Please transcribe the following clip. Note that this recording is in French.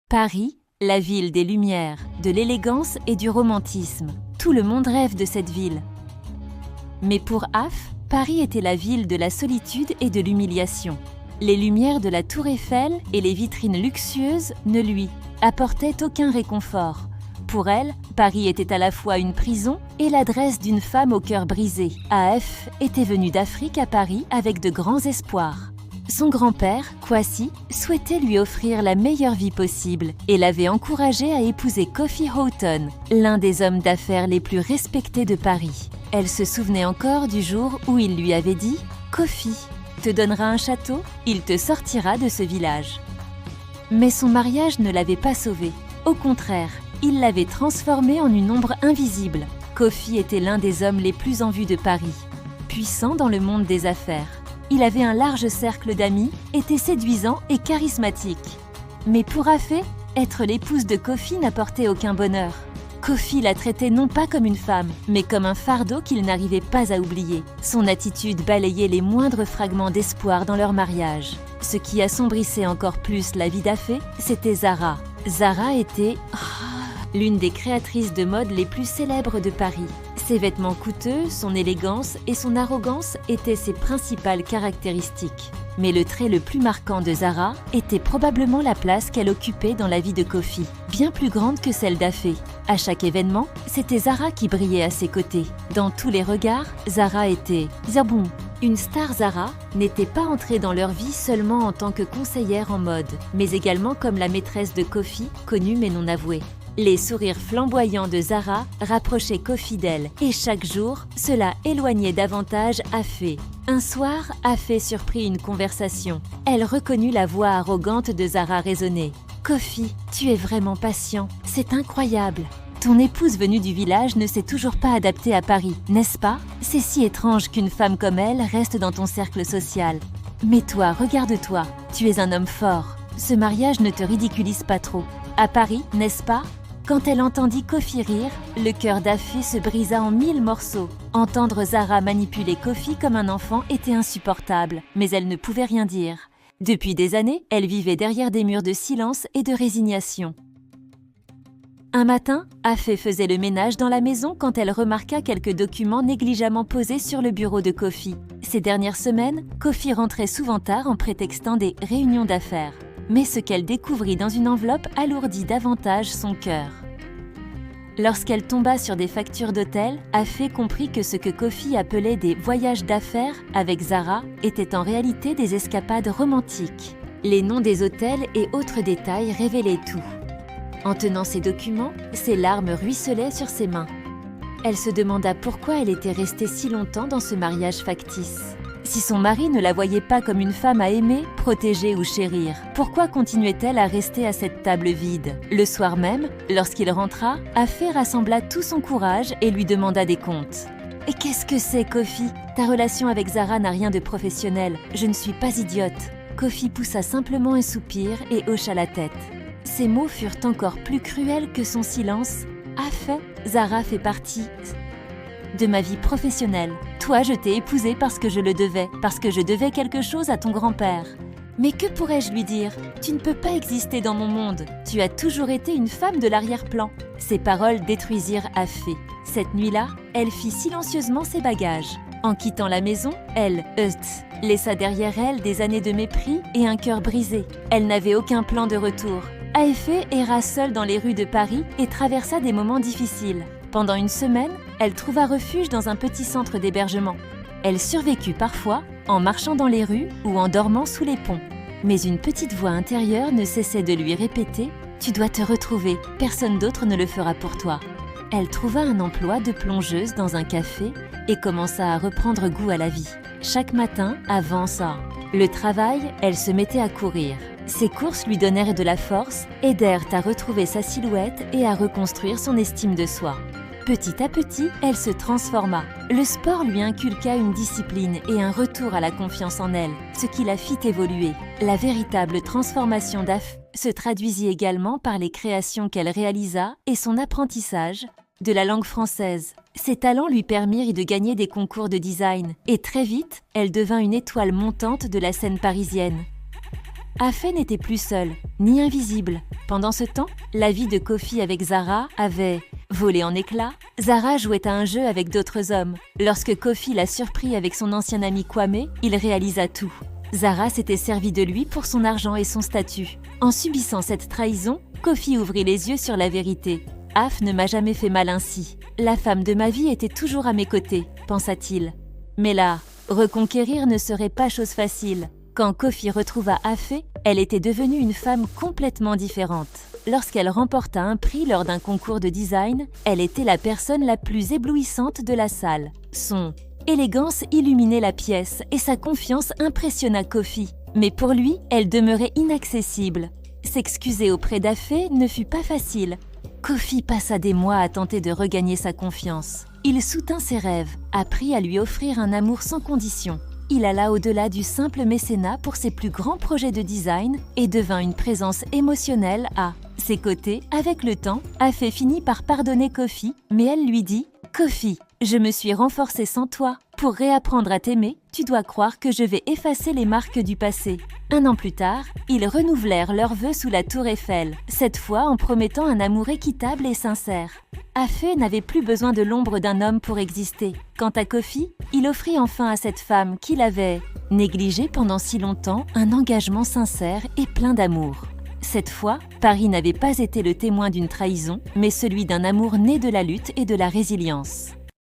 Paris, la ville des Lumières, de l'élégance et du romantisme. Tout le monde rêve de cette ville. Mais pour Af, Paris était la ville de la solitude et de l'humiliation. Les lumières de la Tour Eiffel et les vitrines luxueuses ne lui apportaient aucun réconfort. Pour elle, Paris était à la fois une prison et l'adresse d'une femme au cœur brisé. Af était venue d'Afrique à Paris avec de grands espoirs. Son grand-père, Kwasi, souhaitait lui offrir la meilleure vie possible et l'avait encouragée à épouser Kofi Houghton, l'un des hommes d'affaires les plus respectés de Paris. Elle se souvenait encore du jour où il lui avait dit « Kofi te donnera un château, il te sortira de ce village ». Mais son mariage ne l'avait pas sauvée. Au contraire, il l'avait transformée en une ombre invisible. Kofi était l'un des hommes les plus en vue de Paris. Puissant dans le monde des affaires, il avait un large cercle d'amis, était séduisant et charismatique. Mais pour Afé, être l'épouse de Kofi n'apportait aucun bonheur. Kofi la traitait non pas comme une femme, mais comme un fardeau qu'il n'arrivait pas à oublier. Son attitude balayait les moindres fragments d'espoir dans leur mariage. Ce qui assombrissait encore plus la vie d'Afé, c'était Zara. Zara était l'une des créatrices de mode les plus célèbres de Paris. Ses vêtements coûteux, son élégance et son arrogance étaient ses principales caractéristiques. Mais le trait le plus marquant de Zara était probablement la place qu'elle occupait dans la vie de Kofi, bien plus grande que celle d'Afé. À chaque événement, c'était Zara qui brillait à ses côtés. Dans tous les regards, Zara était Zabon. Une star Zara n'était pas entrée dans leur vie seulement en tant que conseillère en mode, mais également comme la maîtresse de Kofi, connue mais non avouée. Les sourires flamboyants de Zara rapprochaient Kofi d'elle, et chaque jour, cela éloignait davantage Afé. Un soir, Afé surprit une conversation. Elle reconnut la voix arrogante de Zara résonner. « Kofi, tu es vraiment patient, c'est incroyable. Ton épouse venue du village ne s'est toujours pas adaptée à Paris, n'est-ce pas? C'est si étrange qu'une femme comme elle reste dans ton cercle social. Mais toi, regarde-toi, tu es un homme fort. Ce mariage ne te ridiculise pas trop. À Paris, n'est-ce pas ?» Quand elle entendit Kofi rire, le cœur d'Afé se brisa en 1000 morceaux. Entendre Zara manipuler Kofi comme un enfant était insupportable, mais elle ne pouvait rien dire. Depuis des années, elle vivait derrière des murs de silence et de résignation. Un matin, Afé faisait le ménage dans la maison quand elle remarqua quelques documents négligemment posés sur le bureau de Kofi. Ces dernières semaines, Kofi rentrait souvent tard en prétextant des réunions d'affaires. Mais ce qu'elle découvrit dans une enveloppe alourdit davantage son cœur. Lorsqu'elle tomba sur des factures d'hôtel, Afé comprit que ce que Kofi appelait des voyages d'affaires avec Zara étaient en réalité des escapades romantiques. Les noms des hôtels et autres détails révélaient tout. En tenant ces documents, ses larmes ruisselaient sur ses mains. Elle se demanda pourquoi elle était restée si longtemps dans ce mariage factice. Si son mari ne la voyait pas comme une femme à aimer, protéger ou chérir, pourquoi continuait-elle à rester à cette table vide? Le soir même, lorsqu'il rentra, Afé rassembla tout son courage et lui demanda des comptes. « Et qu'est-ce que c'est, Kofi? Ta relation avec Zara n'a rien de professionnel. Je ne suis pas idiote. » Kofi poussa simplement un soupir et hocha la tête. Ses mots furent encore plus cruels que son silence. « Afé, Zara fait partie de ma vie professionnelle. Toi, je t'ai épousée parce que je le devais, parce que je devais quelque chose à ton grand-père. Mais que pourrais-je lui dire? Tu ne peux pas exister dans mon monde. Tu as toujours été une femme de l'arrière-plan. » Ces paroles détruisirent Afé. Cette nuit-là, elle fit silencieusement ses bagages. En quittant la maison, elle laissa derrière elle des années de mépris et un cœur brisé. Elle n'avait aucun plan de retour. Afé erra seule dans les rues de Paris et traversa des moments difficiles. Pendant une semaine, elle trouva refuge dans un petit centre d'hébergement. Elle survécut parfois en marchant dans les rues ou en dormant sous les ponts. Mais une petite voix intérieure ne cessait de lui répéter « Tu dois te retrouver, personne d'autre ne le fera pour toi ». Elle trouva un emploi de plongeuse dans un café et commença à reprendre goût à la vie. Chaque matin, avant le travail, elle se mettait à courir. Ces courses lui donnèrent de la force, aidèrent à retrouver sa silhouette et à reconstruire son estime de soi. Petit à petit, elle se transforma. Le sport lui inculqua une discipline et un retour à la confiance en elle, ce qui la fit évoluer. La véritable transformation d'Af se traduisit également par les créations qu'elle réalisa et son apprentissage de la langue française. Ses talents lui permirent de gagner des concours de design et très vite, elle devint une étoile montante de la scène parisienne. Afé n'était plus seul, ni invisible. Pendant ce temps, la vie de Kofi avec Zara avait volé en éclats. Zara jouait à un jeu avec d'autres hommes. Lorsque Kofi l'a surpris avec son ancien ami Kwame, il réalisa tout. Zara s'était servie de lui pour son argent et son statut. En subissant cette trahison, Kofi ouvrit les yeux sur la vérité. Af ne m'a jamais fait mal ainsi. La femme de ma vie était toujours à mes côtés, pensa-t-il. Mais là, reconquérir ne serait pas chose facile. Quand Kofi retrouva Afé, elle était devenue une femme complètement différente. Lorsqu'elle remporta un prix lors d'un concours de design, elle était la personne la plus éblouissante de la salle. Son élégance illuminait la pièce et sa confiance impressionna Kofi. Mais pour lui, elle demeurait inaccessible. S'excuser auprès d'Afé ne fut pas facile. Kofi passa des mois à tenter de regagner sa confiance. Il soutint ses rêves, apprit à lui offrir un amour sans condition. Il alla au-delà du simple mécénat pour ses plus grands projets de design et devint une présence émotionnelle à ses côtés. Avec le temps, Afé finit par pardonner Kofi, mais elle lui dit « Kofi, je me suis renforcée sans toi. Pour réapprendre à t'aimer, tu dois croire que je vais effacer les marques du passé. » Un an plus tard, ils renouvelèrent leurs vœux sous la tour Eiffel, cette fois en promettant un amour équitable et sincère. Afé n'avait plus besoin de l'ombre d'un homme pour exister. Quant à Kofi, il offrit enfin à cette femme qu'il avait négligée pendant si longtemps un engagement sincère et plein d'amour. Cette fois, Paris n'avait pas été le témoin d'une trahison, mais celui d'un amour né de la lutte et de la résilience.